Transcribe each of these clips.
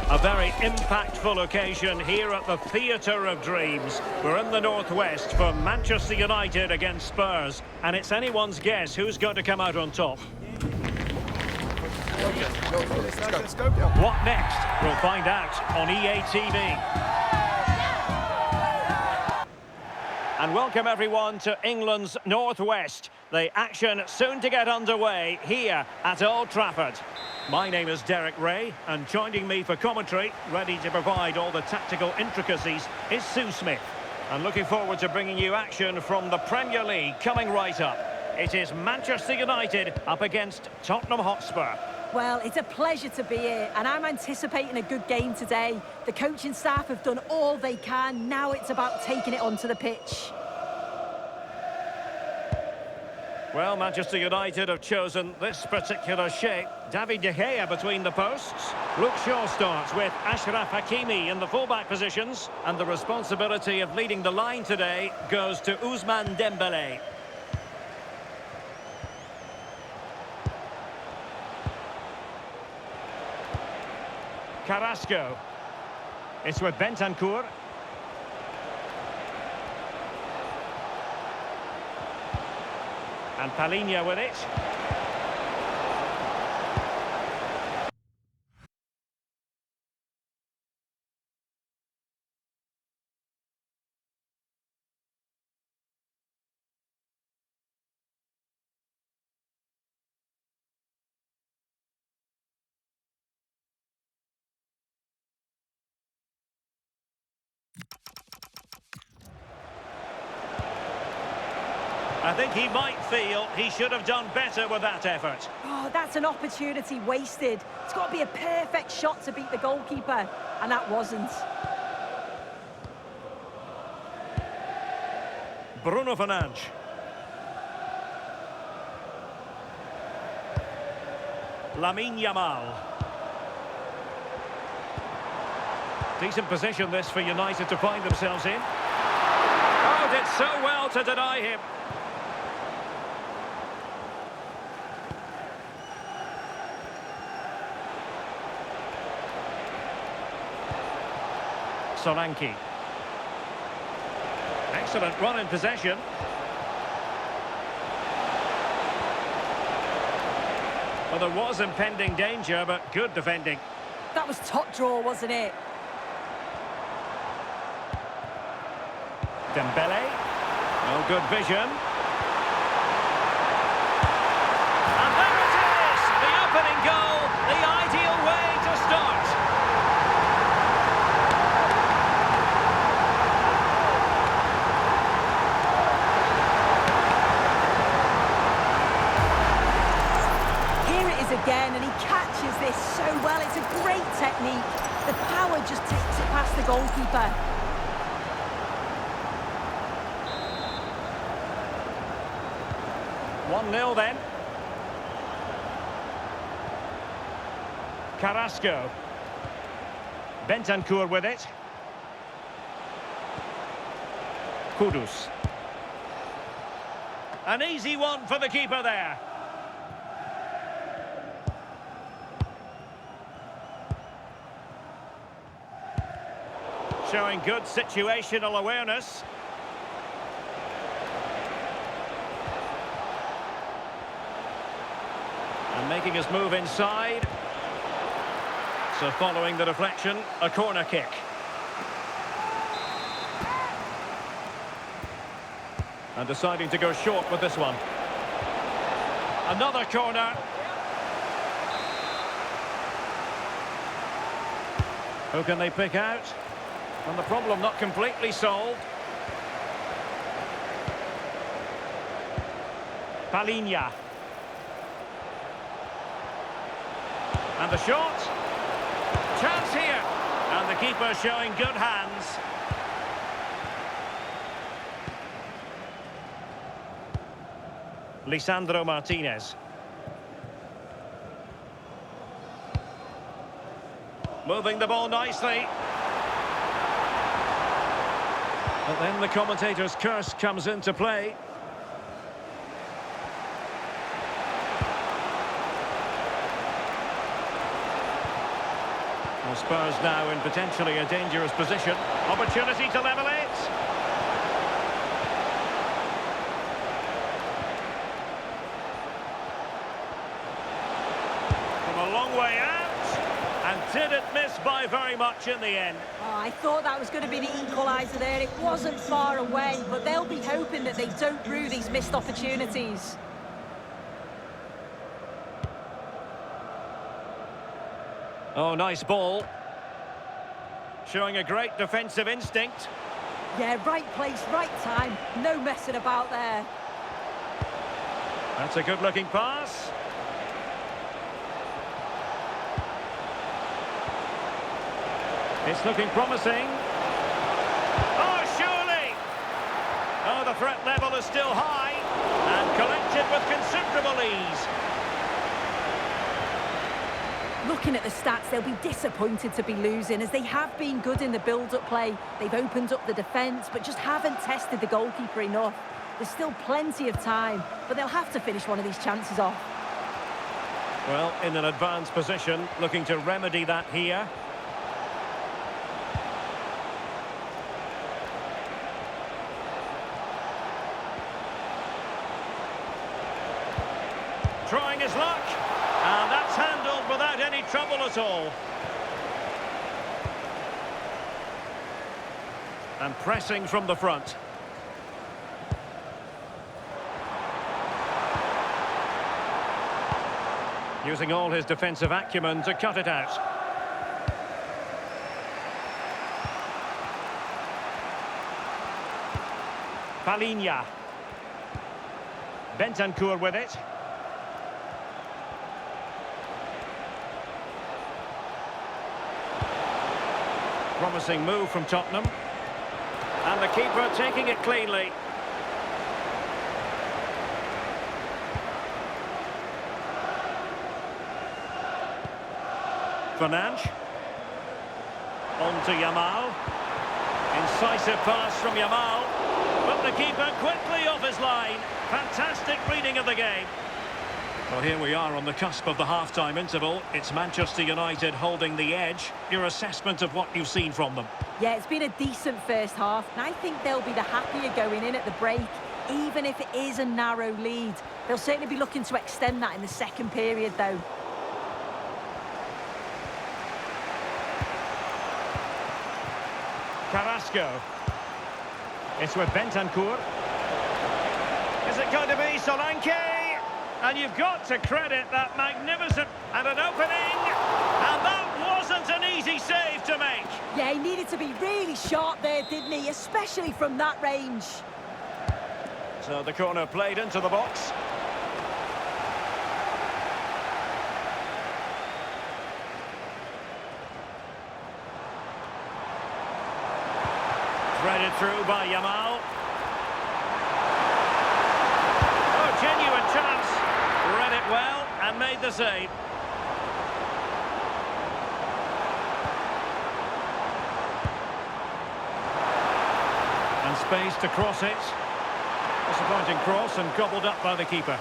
A very impactful occasion here at the Theatre of Dreams. We're in the northwest for Manchester United against Spurs, and it's anyone's guess who's going to come out on top. Let's go. What next? We'll find out on EA TV. And welcome everyone to England's northwest. The action soon to get underway here at Old Trafford. My name is Derek Ray, and joining me for commentary, ready to provide all the tactical intricacies, is Sue Smith. And looking forward to bringing you action from the Premier League coming right up. It is Manchester United up against Tottenham Hotspur. Well, it's a pleasure to be here, and I'm anticipating a good game today. The coaching staff have done all they can. Now it's about taking it onto the pitch. Well, Manchester United have chosen this particular shape. David De Gea between the posts. Luke Shaw starts with Achraf Hakimi in the fullback positions. And the responsibility of leading the line today goes to Ousmane Dembélé. Carrasco. It's with Bentancur. And Palit with it. I think he might feel he should have done better with that effort. Oh, that's an opportunity wasted. It's got to be a perfect shot to beat the goalkeeper, and that wasn't. Bruno Fernandes. Lamine Yamal. Decent position this for United to find themselves in. Oh, did so well to deny him. Solanke. Excellent run in possession. Well, there was impending danger, but good defending. That was top draw, wasn't it? Dembele. Oh, good vision. And there it is! The opening goal, the ideal way to start. Again, and he catches this so well. It's a great technique. The power just takes it past the goalkeeper. One 0 then. Carrasco. Bentancur with it. Kudus. An easy one for the keeper there. Showing good situational awareness. And making his move inside. So following the deflection, a corner kick. And deciding to go short with this one. Another corner. Who can they pick out? And the problem not completely solved. Palit. And the shot. Chance here. And the keeper showing good hands. Lisandro Martinez. Moving the ball nicely. But then the commentator's curse comes into play. Well, Spurs now in potentially a dangerous position. Opportunity to level it. From a long way out. And didn't miss by very much in the end. Oh, I thought that was going to be the equaliser there. It wasn't far away, but they'll be hoping that they don't rue these missed opportunities. Oh, nice ball. Showing a great defensive instinct. Yeah, right place, right time. No messing about there. That's a good-looking pass. It's looking promising. Oh, surely! Oh, the threat level is still high. And collected with considerable ease. Looking at the stats, they'll be disappointed to be losing, as they have been good in the build-up play. They've opened up the defence, but just haven't tested the goalkeeper enough. There's still plenty of time, but they'll have to finish one of these chances off. Well, in an advanced position, looking to remedy that here. Trying his luck, and that's handled without any trouble at all. And pressing from the front. Using all his defensive acumen to cut it out. Palit. Bentancur with it. Promising move from Tottenham. And the keeper taking it cleanly. Fernandes. On to Yamal. Incisive pass from Yamal. But the keeper quickly off his line. Fantastic reading of the game. Well, here we are on the cusp of the half-time interval. It's Manchester United holding the edge. Your assessment of what you've seen from them? Yeah, it's been a decent first half, and I think they'll be the happier going in at the break, even if it is a narrow lead. They'll certainly be looking to extend that in the second period, though. Carrasco. It's with Bentancur. Is it going to be Solanke? And you've got to credit that magnificent and an opening. And that wasn't an easy save to make. Yeah, he needed to be really sharp there, didn't he? Especially from that range. So the corner played into the box. Threaded through by Yamal. Oh, genuine chance. Read it well and made the save. And space to cross it. Disappointing cross and gobbled up by the keeper.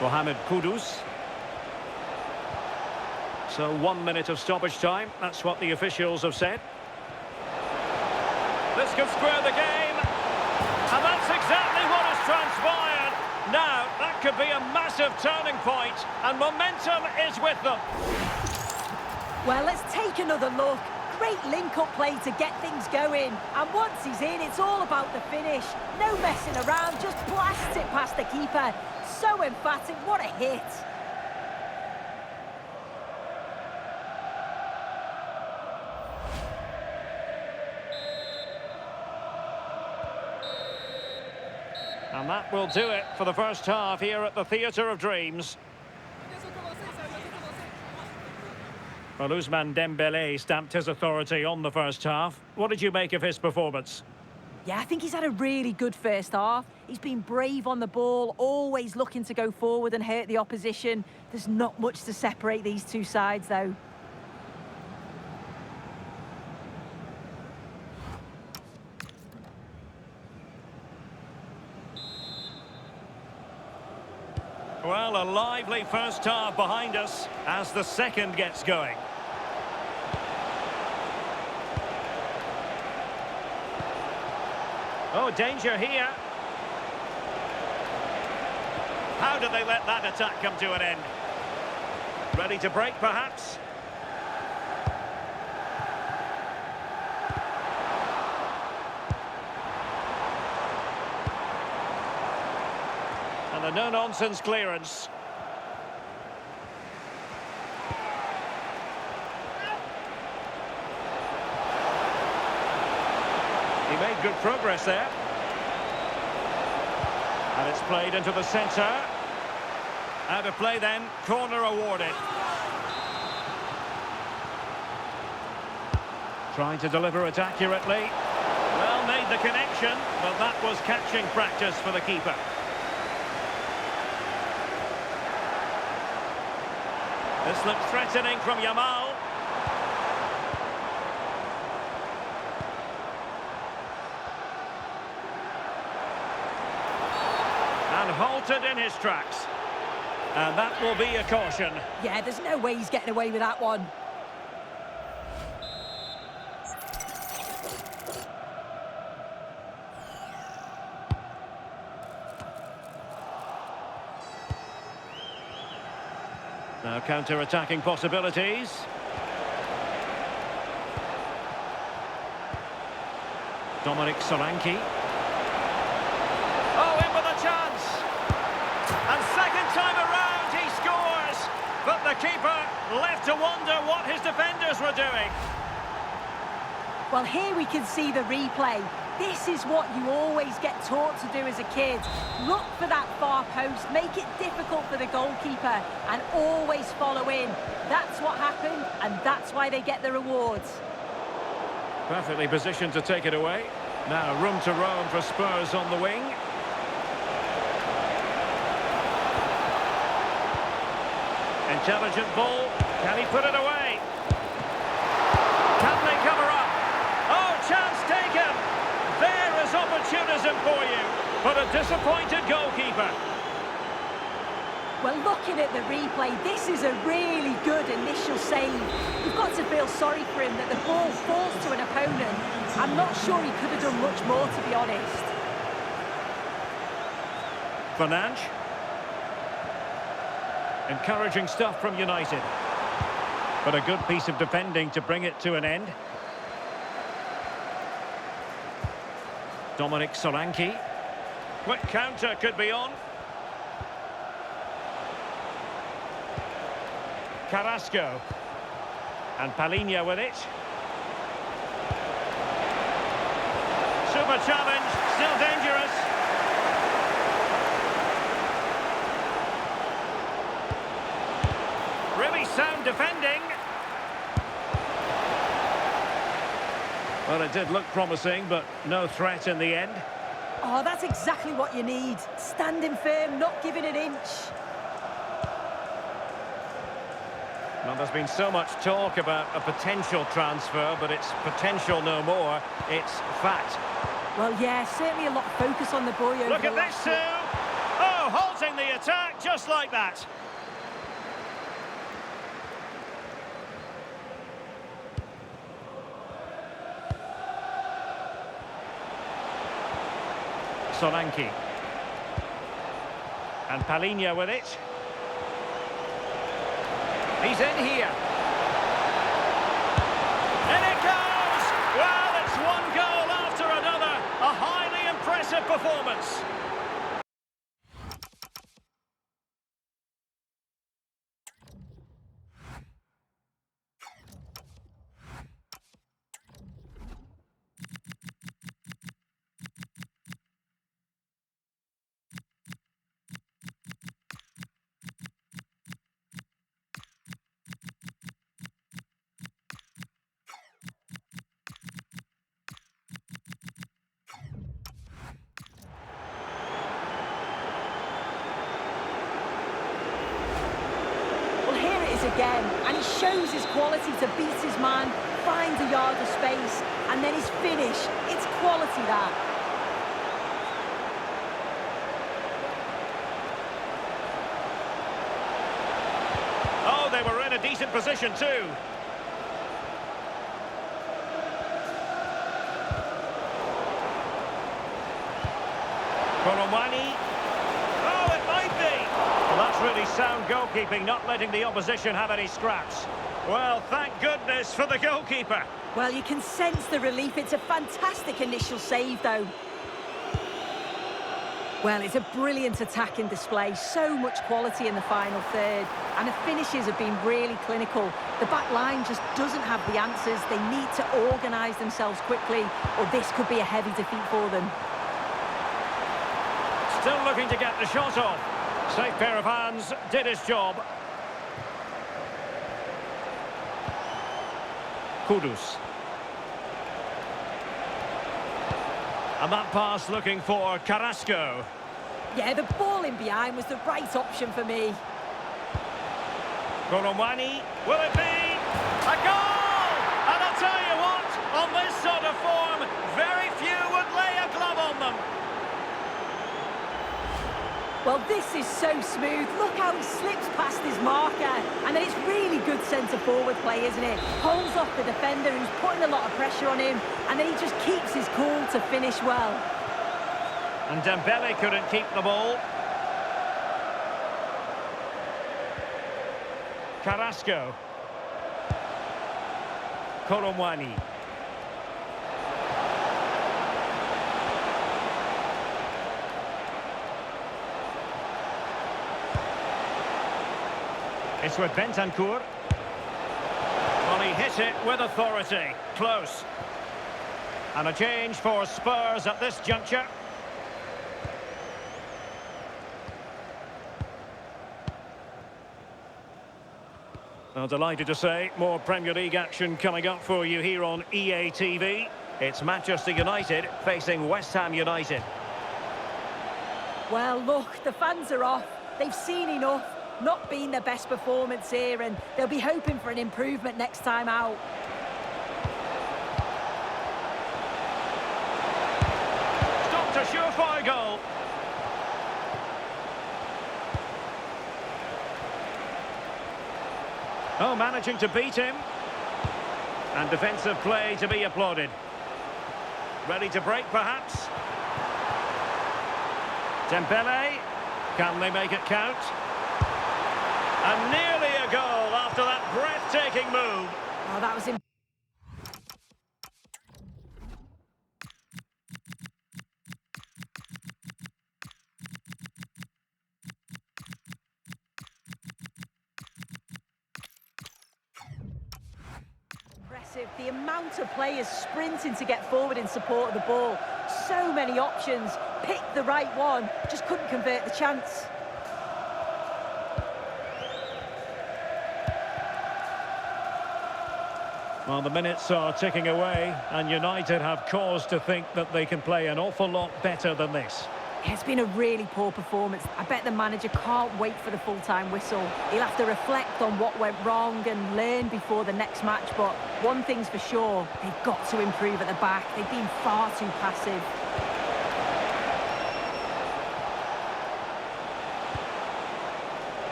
Mohamed Kudus. So 1 minute of stoppage time. That's what the officials have said. This could square the game. And that's exactly what has transpired. Now, that could be a massive turning point, and momentum is with them. Well, let's take another look. Great link-up play to get things going. And once he's in, it's all about the finish. No messing around, just blasts it past the keeper. So emphatic, what a hit. And that will do it for the first half here at the Theatre of Dreams. Well, Ousmane Dembélé stamped his authority on the first half. What did you make of his performance? Yeah, I think he's had a really good first half. He's been brave on the ball, always looking to go forward and hurt the opposition. There's not much to separate these two sides, though. Well, a lively first half behind us as the second gets going. Oh, danger here. How do they let that attack come to an end? Ready to break, perhaps? And a no-nonsense clearance. He made good progress there. And it's played into the centre. Out of play then, corner awarded. Trying to deliver it accurately. Well, made the connection, but that was catching practice for the keeper. This looks threatening from Yamal. And halted in his tracks. And that will be a caution. Yeah, there's no way he's getting away with that one. Now counter-attacking possibilities. Dominic Solanke. Oh, in with a chance. And second time around, he scores. But the keeper left to wonder what his defenders were doing. Well, here we can see the replay. This is what you always get taught to do as a kid. Look for that far post, make it difficult for the goalkeeper, and always follow in. That's what happened, and that's why they get the rewards. Perfectly positioned to take it away. Now room to roam for Spurs on the wing. Intelligent ball. Can he put it away? Can they cover up? Oh, chance taken. There is opportunism for you, but a disappointed goalkeeper. Well, looking at the replay, this is a really good initial save. You've got to feel sorry for him that the ball falls to an opponent. I'm not sure he could have done much more, to be honest. Fernandes. Encouraging stuff from United. But a good piece of defending to bring it to an end. Dominic Solanke. Quick counter could be on. Carrasco. And Palit with it. Super challenge, still dangerous. Really sound defending. Well, it did look promising, but no threat in the end. Oh, that's exactly what you need. Standing firm, not giving an inch. Well, there's been so much talk about a potential transfer, but it's potential no more. It's fact. Well, yeah, certainly a lot of focus on the boy over Look the at last this, Sue! Oh, halting the attack just like that. Solanke. And Palit with it. He's in here. In it goes! Well, it's one goal after another. A highly impressive performance. Again, and he shows his quality to beat his man, finds a yard of space, and then his finish. It's quality, that. decent position too. Koromwani. Oh, it might be. Well, that's really sound goalkeeping, not letting the opposition have any scraps. Well, thank goodness for the goalkeeper. Well, you can sense the relief. It's a fantastic initial save, though. Well, it's a brilliant attacking display. So much quality in the final third. And the finishes have been really clinical. The back line just doesn't have the answers. They need to organise themselves quickly, or this could be a heavy defeat for them. Still looking to get the shot off. Safe pair of hands, did his job. Kudus. And that pass looking for Carrasco. Yeah, the ball in behind was the right option for me. Koromwani, will it be? A goal! And I'll tell you what, on this sort of form, very few would lay a glove on them. Well, this is so smooth. Look how he slips past his marker. And then it's really good centre-forward play, isn't it? Holds off the defender who's putting a lot of pressure on him. And then he just keeps his cool to finish well. And Dembele couldn't keep the ball. Carrasco. Koromwani. It's with Bentancur. Well, he hit it with authority. Close. And a change for Spurs at this juncture. Well, delighted to say, more Premier League action coming up for you here on EA TV. It's Manchester United facing West Ham United. Well, look, the fans are off. They've seen enough. Not been their best performance here, and they'll be hoping for an improvement next time out. Stopped a surefire goal. Oh, managing to beat him. And defensive play to be applauded. Ready to break, perhaps. Dembele. Can they make it count? And nearly a goal after that breathtaking move. Oh, that was impressive. The amount of players sprinting to get forward in support of the ball. So many options. Picked the right one. Just couldn't convert the chance. Well, the minutes are ticking away, and United have cause to think that they can play an awful lot better than this. It's been a really poor performance. I bet the manager can't wait for the full-time whistle. He'll have to reflect on what went wrong and learn before the next match, but one thing's for sure, they've got to improve at the back. They've been far too passive.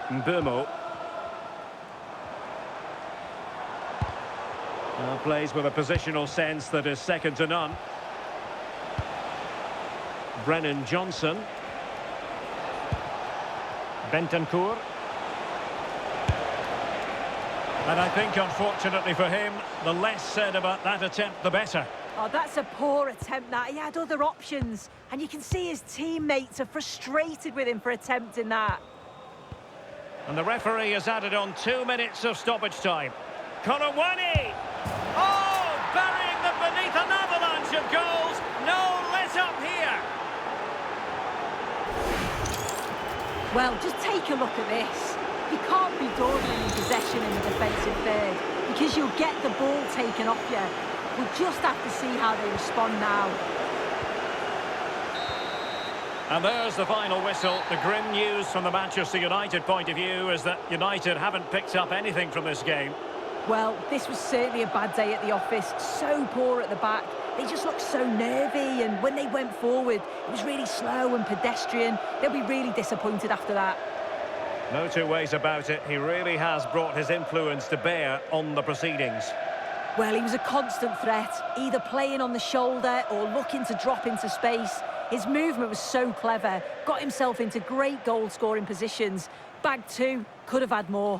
Mbeumo. Plays with a positional sense that is second to none. Brennan Johnson. Bentancur. And I think, unfortunately for him, the less said about that attempt, the better. Oh, that's a poor attempt, that. He had other options. And you can see his teammates are frustrated with him for attempting that. And the referee has added on 2 minutes of stoppage time. Koromwani! Oh, burying them beneath an avalanche of goals. No let up here. Well, just take a look at this. You can't be dawdling in possession in the defensive third because you'll get the ball taken off you. We'll just have to see how they respond now. And there's the final whistle. The grim news from the Manchester United point of view is that United haven't picked up anything from this game. Well, this was certainly a bad day at the office. So poor at the back. They just looked so nervy, and when they went forward, it was really slow and pedestrian. They'll be really disappointed after that. No two ways about it. He really has brought his influence to bear on the proceedings. Well, he was a constant threat, either playing on the shoulder or looking to drop into space. His movement was so clever, got himself into great goal-scoring positions. Bag two, could have had more.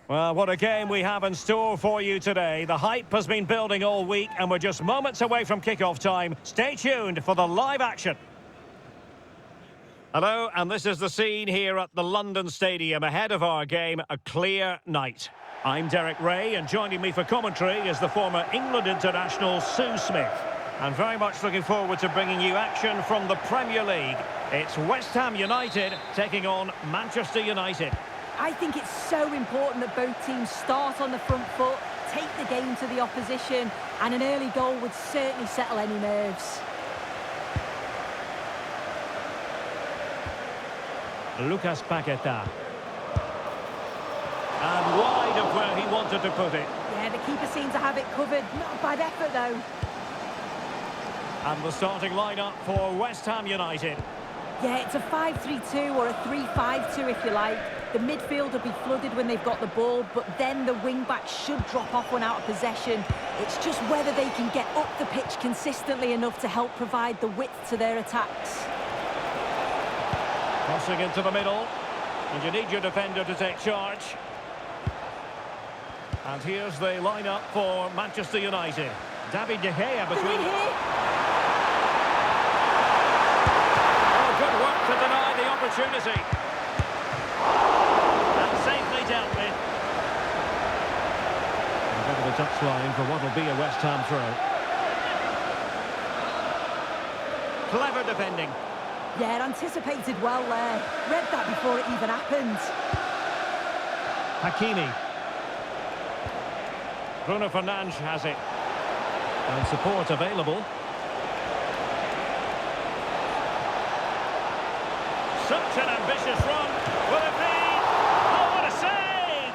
Well, what a game we have in store for you today. The hype has been building all week, and we're just moments away from kickoff time. Stay tuned for the live action. Hello, and this is the scene here at the London Stadium ahead of our game, a clear night. I'm Derek Ray, and joining me for commentary is the former England international Sue Smith. And very much looking forward to bringing you action from the Premier League. It's West Ham United taking on Manchester United. I think it's so important that both teams start on the front foot, take the game to the opposition, and an early goal would certainly settle any nerves. Lucas Paqueta. And wide of where he wanted to put it. Yeah, the keeper seemed to have it covered. Not a bad effort, though. And the starting lineup for West Ham United. Yeah, it's a 5-3-2 or a 3-5-2 if you like. The midfield will be flooded when they've got the ball, but then the wing-backs should drop off when out of possession. It's just whether they can get up the pitch consistently enough to help provide the width to their attacks. Crossing into the middle, and you need your defender to take charge. And here's the lineup for Manchester United. David De Gea between... Oh, good work to deny the opportunity. And safely dealt with. A bit of a touchline for what will be a West Ham throw. Clever defending. Yeah, anticipated well there. Read that before it even happened. Hakimi. Bruno Fernandes has it. And support available. Such an ambitious run. Will it be? Oh, what a save!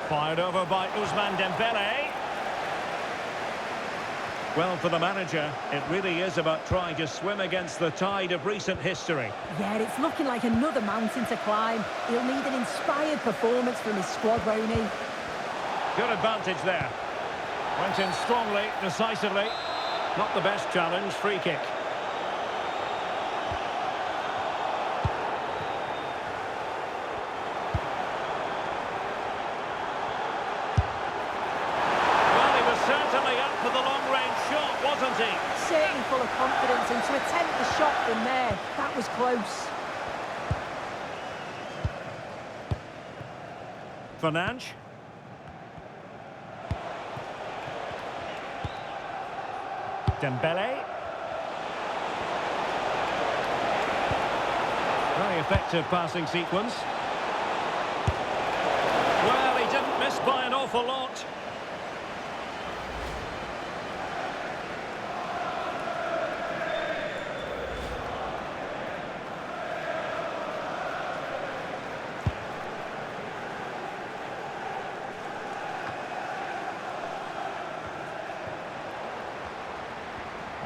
Fired over by Ousmane Dembele. Well, for the manager, it really is about trying to swim against the tide of recent history. Yeah, it's looking like another mountain to climb. He'll need an inspired performance from his squad, Roney. Good advantage there. Went in strongly, decisively. Not the best challenge, free kick. Well, he was certainly up for the long-range shot, wasn't he? Certainly full of confidence, and to attempt the shot from there, that was close. Fernandes. Dembele. Very effective passing sequence. Well, he didn't miss by an awful lot.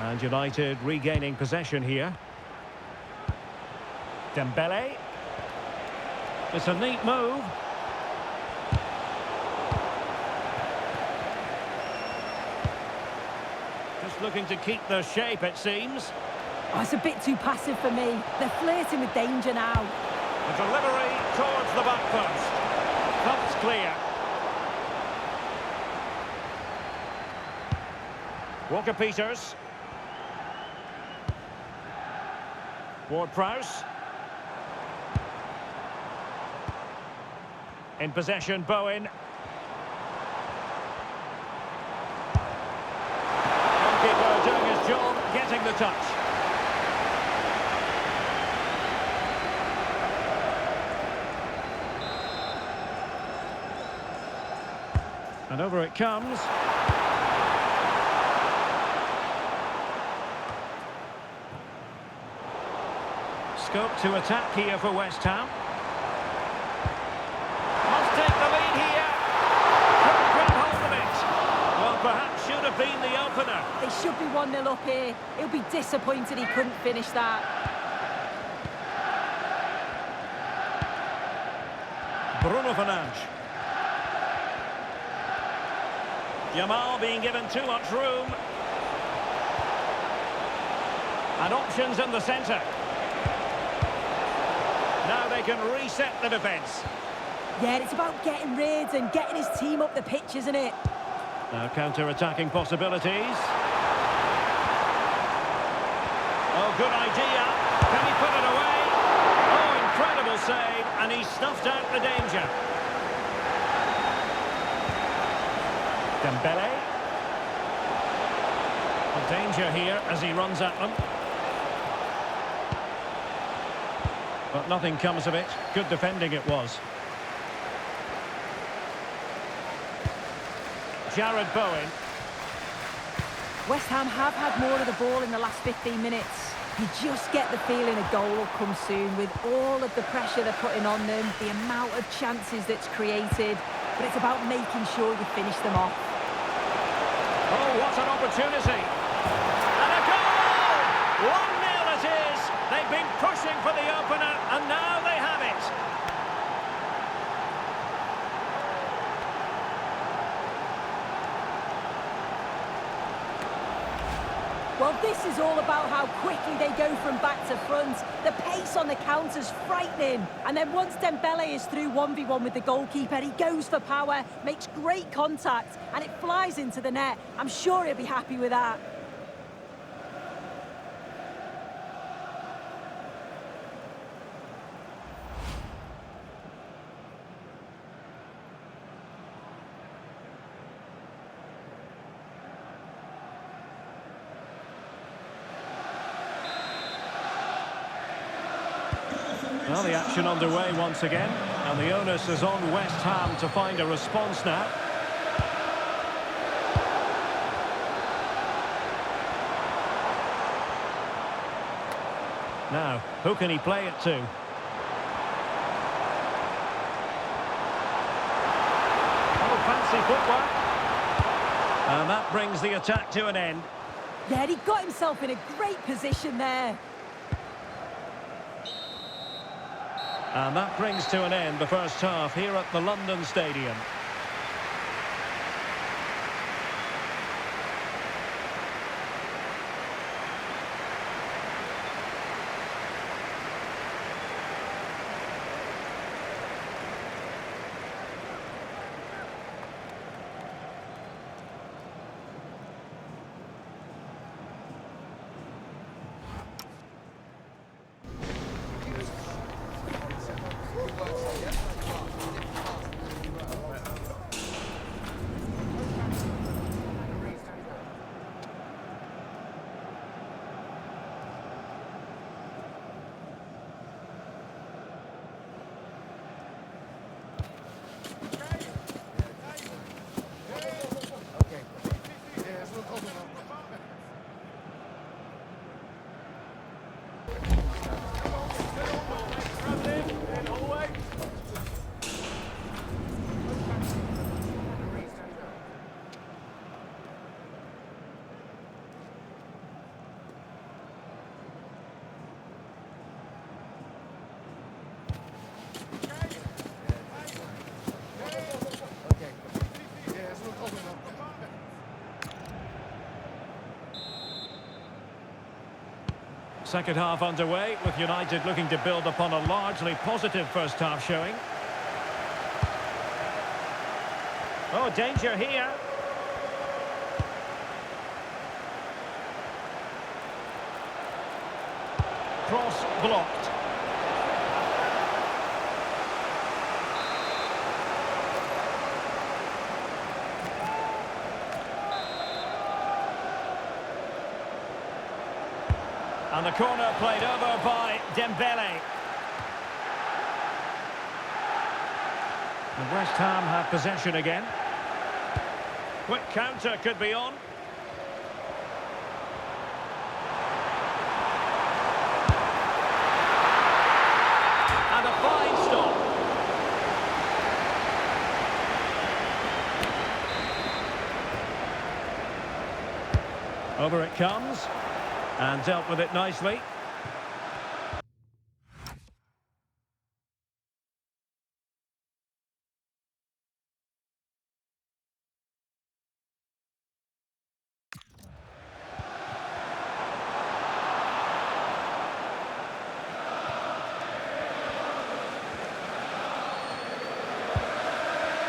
And United regaining possession here. Dembele. It's a neat move. Just looking to keep the shape, it seems. Oh, it's a bit too passive for me. They're flirting with danger now. The delivery towards the back post. Thump's clear. Walker-Peters. Ward-Prowse. In possession, Bowen. Goalkeeper doing his job, getting the touch. And over it comes. Scope to attack here for West Ham. Must take the lead here. Couldn't grab hold of it. Well, perhaps should have been the opener. They should be 1-0 up here. He'll be disappointed he couldn't finish that. Bruno Fernandes. Yamal being given too much room. And options in the centre. Now they can reset the defence. Yeah, it's about getting rid and getting his team up the pitch, isn't it? Now counter-attacking possibilities. Oh, good idea. Can he put it away? Oh, incredible save, and he snuffed out the danger. Dembele. The danger here as he runs at them. But nothing comes of it. Good defending it was. Jared Bowen. West Ham have had more of the ball in the last 15 minutes. You just get the feeling a goal will come soon with all of the pressure they're putting on them, the amount of chances that's created. But it's about making sure you finish them off. Oh, what an opportunity. And a goal! 1-0 it is. They've been pushing for the opener, and now they have it. Well, this is all about how quickly they go from back to front. The pace on the counter's frightening. And then once Dembele is through 1v1 with the goalkeeper, he goes for power, makes great contact, and it flies into the net. I'm sure he'll be happy with that. Well, the action underway once again, and the onus is on West Ham to find a response now. Now, who can he play it to? Oh, fancy footwork. And that brings the attack to an end. Yeah, he got himself in a great position there. And that brings to an end the first half here at the London Stadium. Second half underway, with United looking to build upon a largely positive first half showing. Oh, danger here. Cross blocked. And the corner played over by Dembele. And West Ham have possession again. Quick counter could be on. And a fine stop. Over it comes. And dealt with it nicely.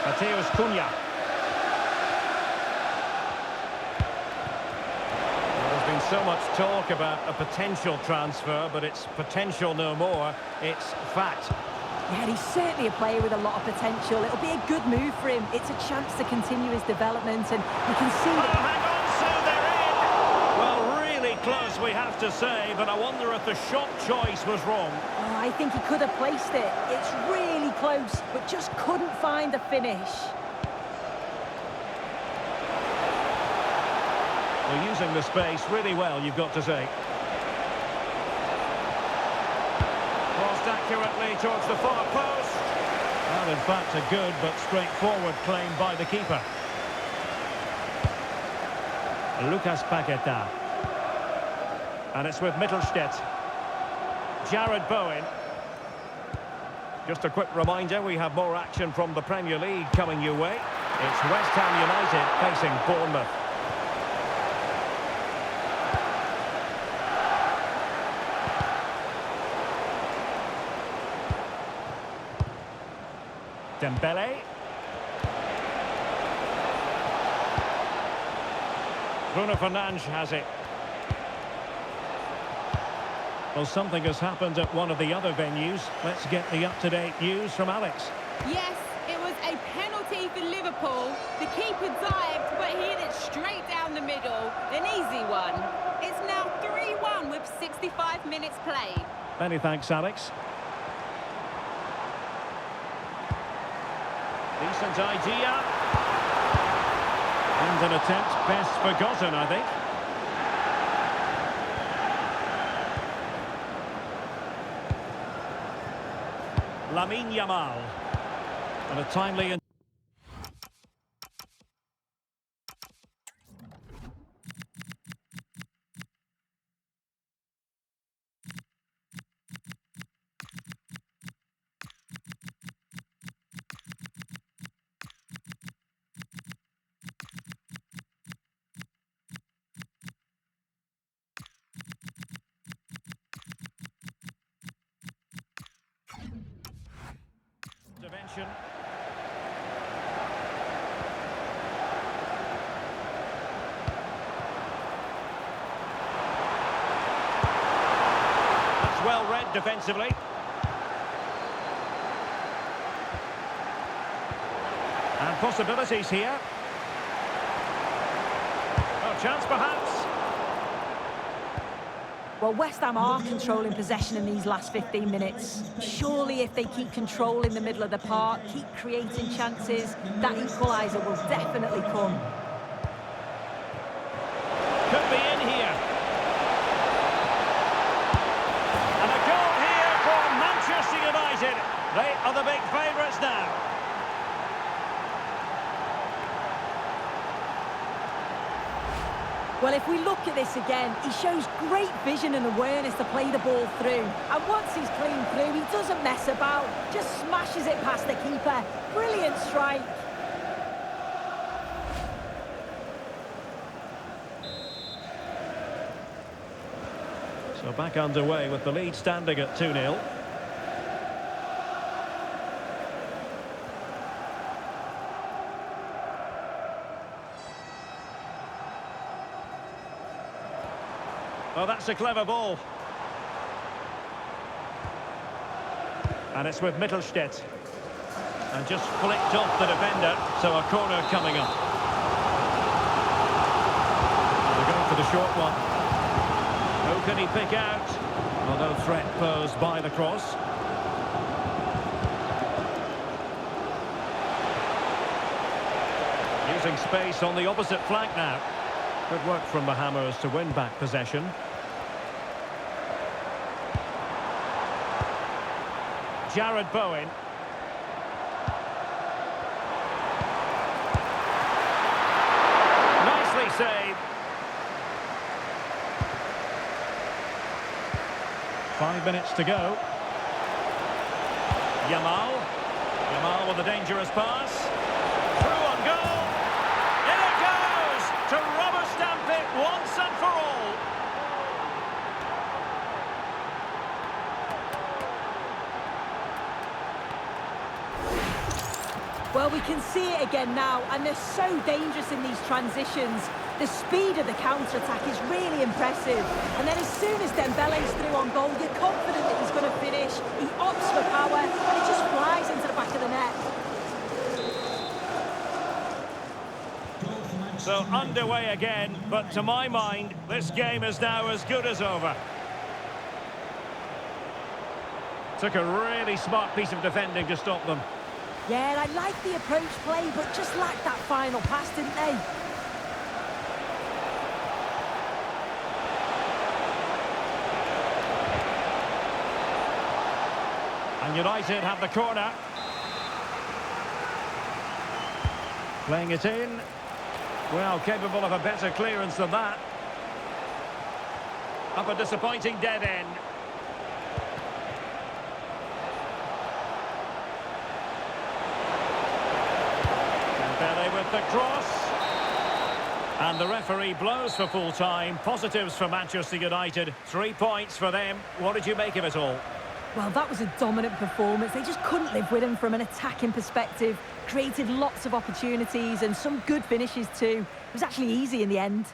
Mateus Cunha. So much talk about a potential transfer, but it's potential no more. It's fact. Yeah, he's certainly a player with a lot of potential. It'll be a good move for him. It's a chance to continue his development, and you can see that... Oh, hang on, so they're in! Well, really close, we have to say, but I wonder if the shot choice was wrong. Oh, I think he could have placed it. It's really close, but just couldn't find the finish. They're using the space really well, you've got to say. Crossed accurately towards the far post. Well, in fact, a good but straightforward claim by the keeper. Lucas Paqueta. And it's with Mittelstädt. Jared Bowen. Just a quick reminder, we have more action from the Premier League coming your way. It's West Ham United facing Bournemouth. Dembele. Bruno Fernandes has it. Well, something has happened at one of the other venues. Let's get the up-to-date news from Alex. Yes, it was a penalty for Liverpool. The keeper dived, but he hit it straight down the middle. An easy one. It's now 3-1 with 65 minutes played. Many thanks, Alex. Decent idea. And an attempt best forgotten, I think. Lamine Yamal. And a timely... intervention. That's well read defensively. And possibilities here. Oh, chance perhaps. Well, West Ham are controlling possession in these last 15 minutes. Surely if they keep control in the middle of the park, keep creating chances, that equaliser will definitely come. Could be in here. And a goal here for Manchester United. They are the big favourites now. Well, if we look at this again, he shows great vision and awareness to play the ball through. And once he's clean through, he doesn't mess about, just smashes it past the keeper. Brilliant strike. So back underway with the lead standing at 2-0. Oh, that's a clever ball. And it's with Mittelstädt. And just flicked off the defender, so a corner coming up. They're going for the short one. Who can he pick out? Well, no threat posed by the cross. Using space on the opposite flank now. Good work from the Hammers to win back possession. Jared Bowen. Nicely saved. 5 minutes to go. Yamal. Yamal with a dangerous pass. Through on goal. In it goes to rubber stamp it once and for all. Well, we can see it again now, and they're so dangerous in these transitions. The speed of the counter-attack is really impressive. And then as soon as Dembele's through on goal, you're confident that he's going to finish. He opts for power, and it just flies into the back of the net. So underway again, but to my mind, this game is now as good as over. Took a really smart piece of defending to stop them. Yeah, and I like the approach play, but just lacked that final pass, didn't they? And United have the corner. Playing it in. Well, capable of a better clearance than that. Up a disappointing dead end. Dembele with the cross. And the referee blows for full time. Positives for Manchester United. 3 points for them. What did you make of it all? Well, that was a dominant performance. They just couldn't live with him from an attacking perspective. Created lots of opportunities and some good finishes too. It was actually easy in the end.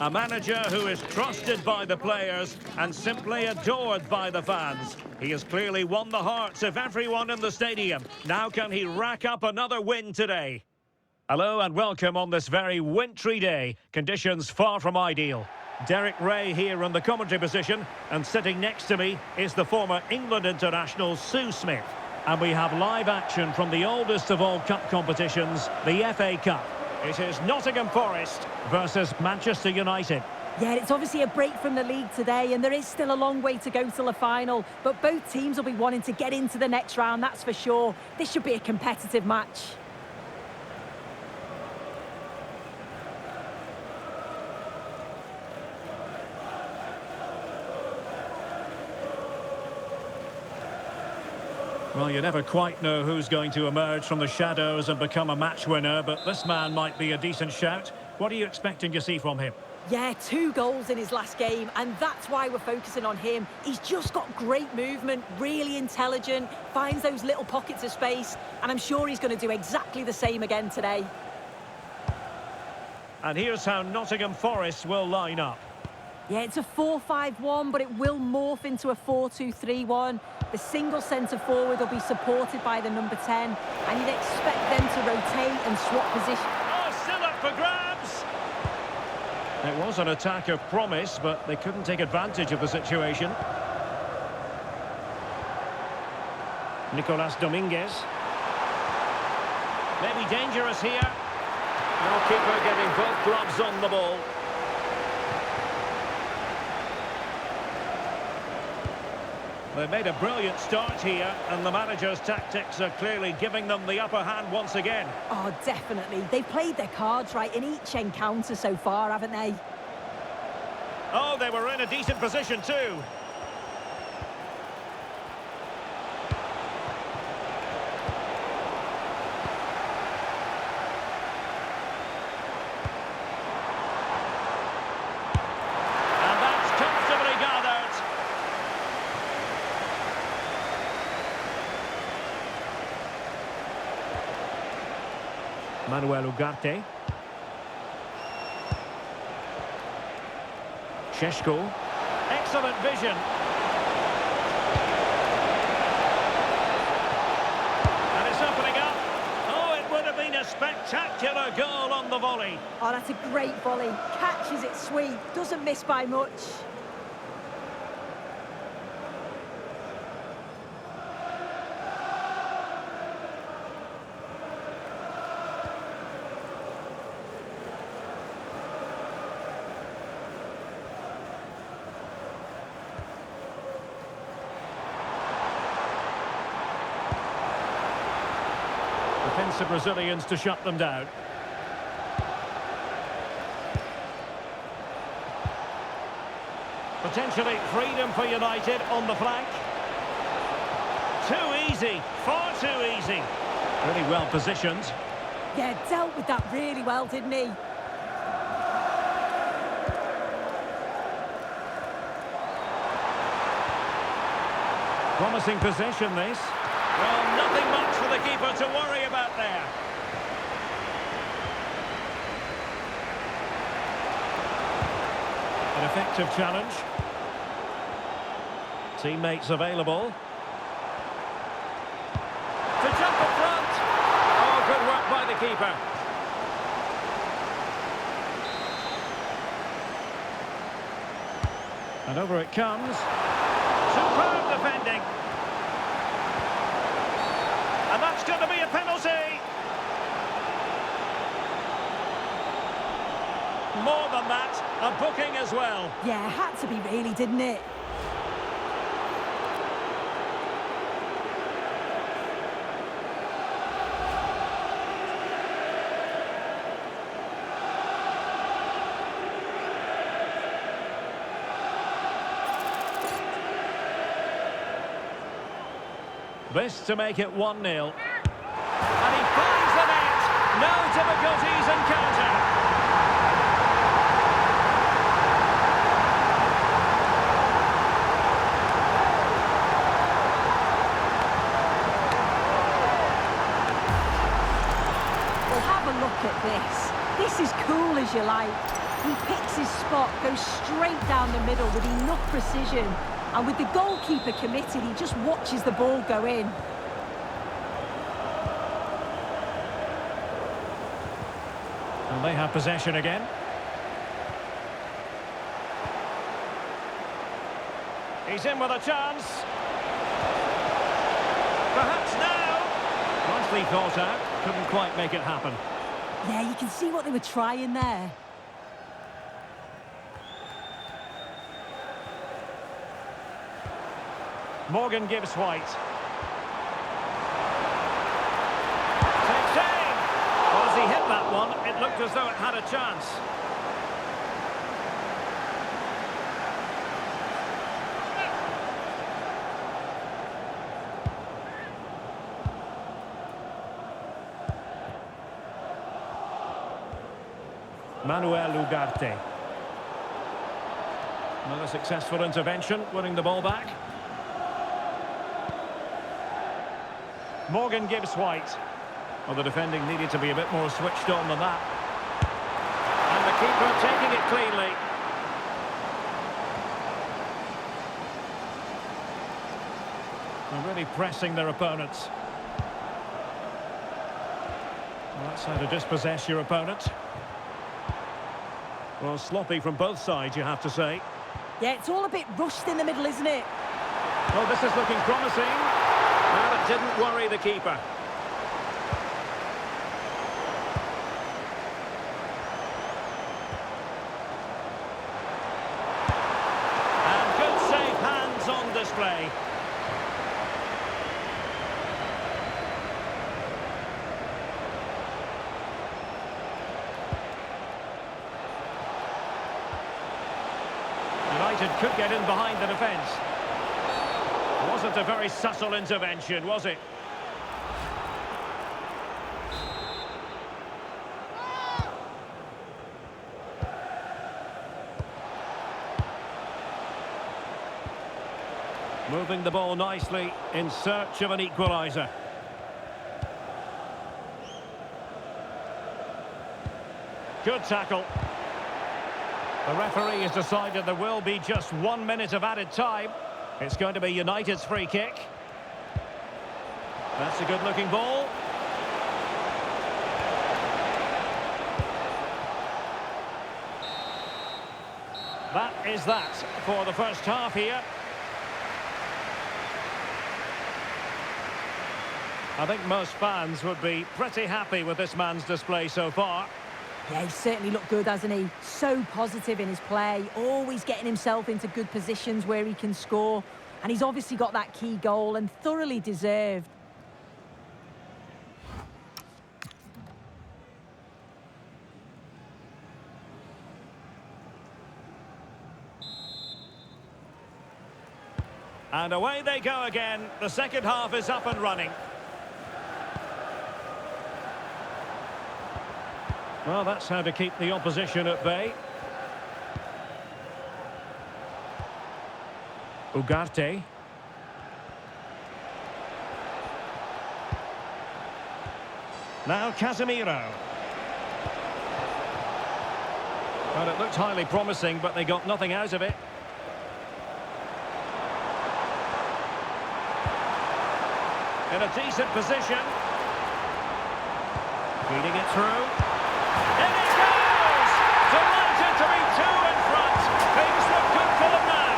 A manager who is trusted by the players and simply adored by the fans. He has clearly won the hearts of everyone in the stadium. Now can he rack up another win today? Hello and welcome on this very wintry day. Conditions far from ideal. Derek Ray here in the commentary position, and sitting next to me is the former England international Sue Smith. And we have live action from the oldest of all cup competitions, the FA Cup. It is Nottingham Forest versus Manchester United. Yeah, it's obviously a break from the league today, and there is still a long way to go till the final. But both teams will be wanting to get into the next round, that's for sure. This should be a competitive match. Well, you never quite know who's going to emerge from the shadows and become a match winner, but this man might be a decent shout. What are you expecting to see from him? Yeah, 2 goals in his last game, and that's why we're focusing on him. He's just got great movement, really intelligent, finds those little pockets of space, and I'm sure he's going to do exactly the same again today. And here's how Nottingham Forest will line up. Yeah, it's a 4-5-1, but it will morph into a 4-2-3-1. The single centre-forward will be supported by the number 10, and you'd expect them to rotate and swap position. Oh, still up for grabs! It was an attack of promise, but they couldn't take advantage of the situation. Nicolas Dominguez. Maybe dangerous here. No keeper getting both gloves on the ball. They made a brilliant start here, and the manager's tactics are clearly giving them the upper hand once again. Oh, definitely. They've played their cards right in each encounter so far, haven't they? Oh, they were in a decent position too. Manuel Ugarte. Sheshko. Excellent vision. And it's opening up. Oh, it would have been a spectacular goal on the volley. Oh, that's a great volley. Catches it sweet. Doesn't miss by much. Defensive Brazilians to shut them down. Potentially freedom for United on the flank. Too easy, far too easy. Really well positioned. Yeah, dealt with that really well, didn't he? Promising possession, this. Well, nothing much for the keeper to worry about there. An effective challenge. Teammates available. To jump in front. Oh, good work by the keeper. And over it comes. Superb defending. And that's going to be a penalty. More than that, a booking as well. Yeah, had to be really, didn't it? This to make it 1-0. And he finds the net. No difficulties encountered. Well, have a look at this. This is cool as you like. He picks his spot, goes straight down the middle with enough precision. And with the goalkeeper committed, he just watches the ball go in. And they have possession again. He's in with a chance. Perhaps now. Nicely thought out. Couldn't quite make it happen. Yeah, you can see what they were trying there. Morgan gives White. Takes aim. Well, as he hit that one, it looked as though it had a chance. Ugarte. Another successful intervention, winning the ball back. Morgan gives White. Well, the defending needed to be a bit more switched on than that. And the keeper taking it cleanly. They're really pressing their opponents. Well, that's how to dispossess your opponent. Well, sloppy from both sides, you have to say. Yeah, it's all a bit rushed in the middle, isn't it? Well, this is looking promising. Well, it didn't worry the keeper. And good safe hands on display. United could get in behind the defence. Wasn't a very subtle intervention, was it? Moving the ball nicely in search of an equaliser. Good tackle. The referee has decided there will be just 1 minute of added time. It's going to be United's free kick. That's a good-looking ball. That is that for the first half here. I think most fans would be pretty happy with this man's display so far. Yeah, he's certainly looked good, hasn't he? So positive in his play, always getting himself into good positions where he can score. And he's obviously got that key goal and thoroughly deserved. And away they go again. The second half is up and running. Well, that's how to keep the opposition at bay. Ugarte. Now Casemiro. Well, it looked highly promising, but they got nothing out of it. In a decent position. Feeding it through. In it goes! Delighted to be two in front. Things look good for them now.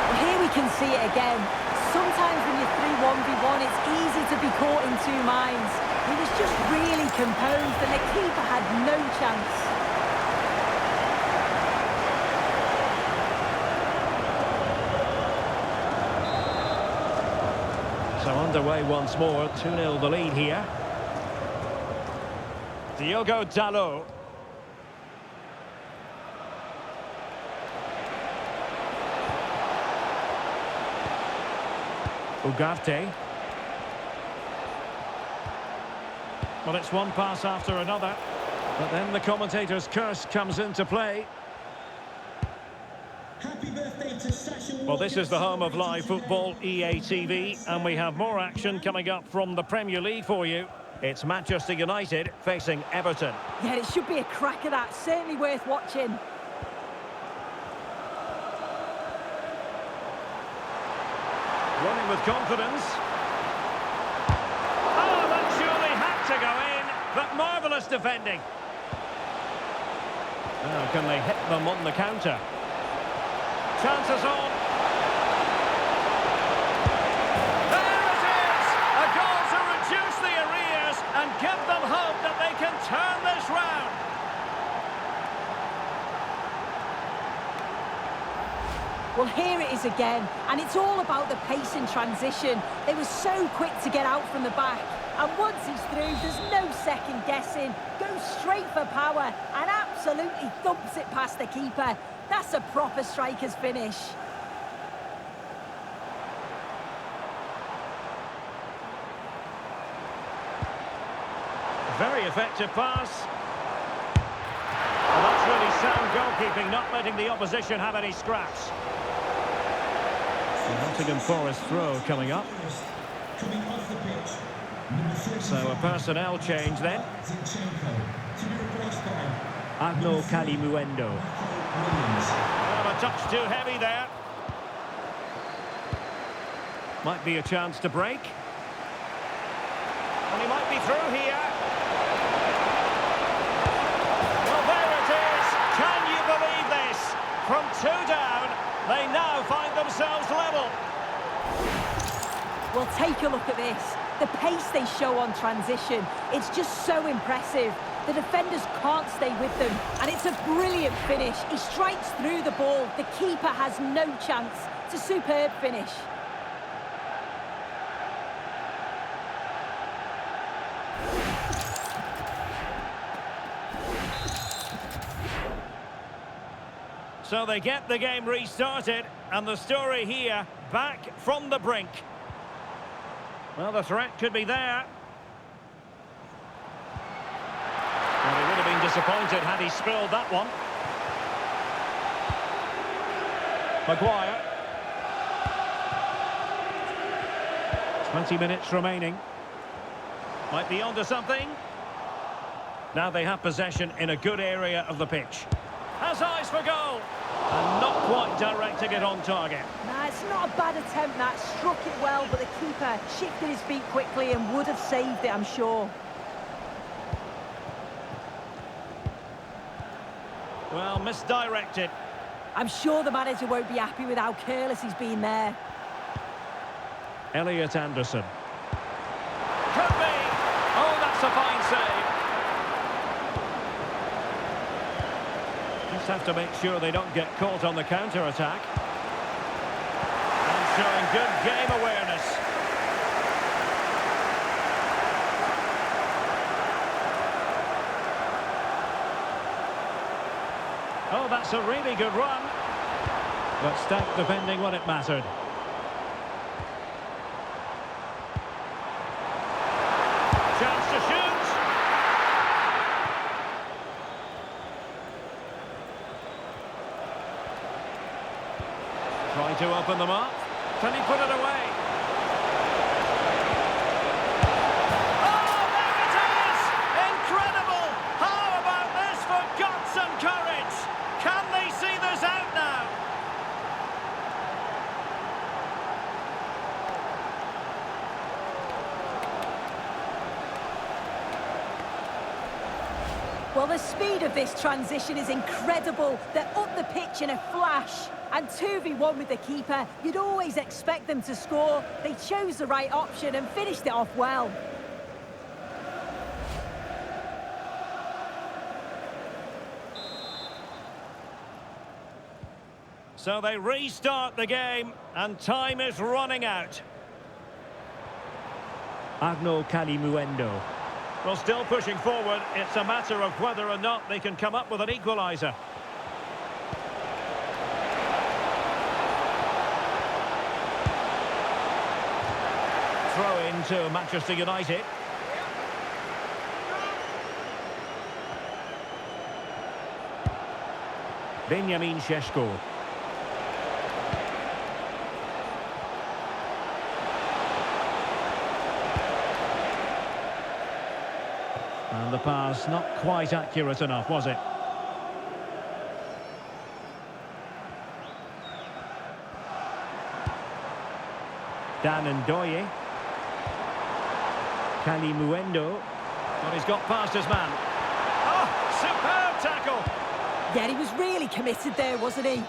Well, here we can see it again. Sometimes when you're 3-1v1, it's easy to be caught in two minds. He was just really composed and the keeper had no chance. So underway once more, 2-0 the lead here. Diogo Dalot. Ugarte. Well, it's one pass after another. But then the commentator's curse comes into play. Well, this is the home of live football, EA TV, and we have more action coming up from the Premier League for you. It's Manchester United facing Everton. Yeah, it should be a cracker, that. Certainly worth watching. Running with confidence. Oh, that surely had to go in, but marvellous defending. Now, can they hit them on the counter? Chances on. There it is! A goal to reduce the arrears and give them hope that they can turn this round. Well, here it is again, and it's all about the pace in transition. They were so quick to get out from the back, and once he's through, there's no second guessing. Goes straight for power and absolutely thumps it past the keeper. That's a proper striker's finish. Very effective pass. Well, that's really sound goalkeeping, not letting the opposition have any scraps. Nottingham Forest throw coming up. So a personnel change then. Agno Kalimuendo. Oh, a touch too heavy there. Might be a chance to break. And he might be through here. Well, there it is. Can you believe this? From 2 down, they now find themselves level. Well, take a look at this. The pace they show on transition, it's just so impressive. The defenders can't stay with them, and it's a brilliant finish. He strikes through the ball. The keeper has no chance. It's a superb finish. So they get the game restarted, and the story here, back from the brink. Well, the threat could be there. And he would have been disappointed had he spilled that one. Maguire. 20 minutes remaining. Might be onto something. Now they have possession in a good area of the pitch. Has eyes for goal. And not quite directing it on target. Nah, it's not a bad attempt, that. Struck it well, but the keeper shifted his feet quickly and would have saved it, I'm sure. Well, misdirected. I'm sure the manager won't be happy with how careless he's been there. Elliot Anderson. Could be. Oh, that's a fine save. Just have to make sure they don't get caught on the counter-attack. And showing good game awareness. Oh, that's a really good run. But stacked defending when it mattered. Chance to shoot. Trying to open them up. Can he put it away? Oh, there it is! Incredible! How about this for guts and courage? Can they see this out now? Well, the speed of this transition is incredible. They're up the pitch in a flash. And 2v1 with the keeper, you'd always expect them to score. They chose the right option and finished it off well. So they restart the game, and time is running out. Agno Kalimuendo. Well, still pushing forward. It's a matter of whether or not they can come up with an equaliser. Throw into Manchester United. Benjamin Šeško. And the pass not quite accurate enough, was it? Dan Ndoye. Kalimuendo. But he's got past his man. Oh, superb tackle! Yeah, he was really committed there, wasn't he?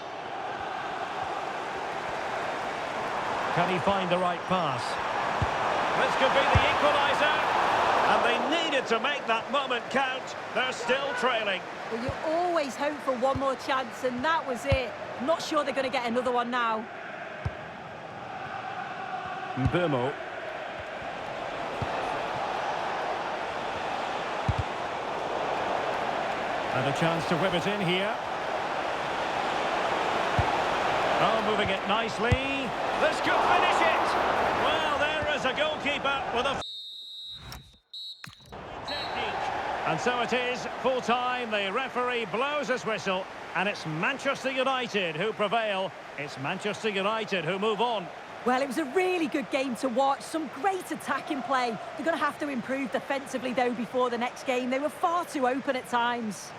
Can he find the right pass? This could be the equaliser. And they needed to make that moment count. They're still trailing. Well, you always hope for one more chance, and that was it. I'm not sure they're going to get another one now. Mbomo. And a chance to whip it in here. Oh, moving it nicely. This could finish it. Well, there is a goalkeeper with a technique. And so it is, full time. The referee blows his whistle. And it's Manchester United who prevail. It's Manchester United who move on. Well, it was a really good game to watch. Some great attacking play. They're going to have to improve defensively, though, before the next game. They were far too open at times.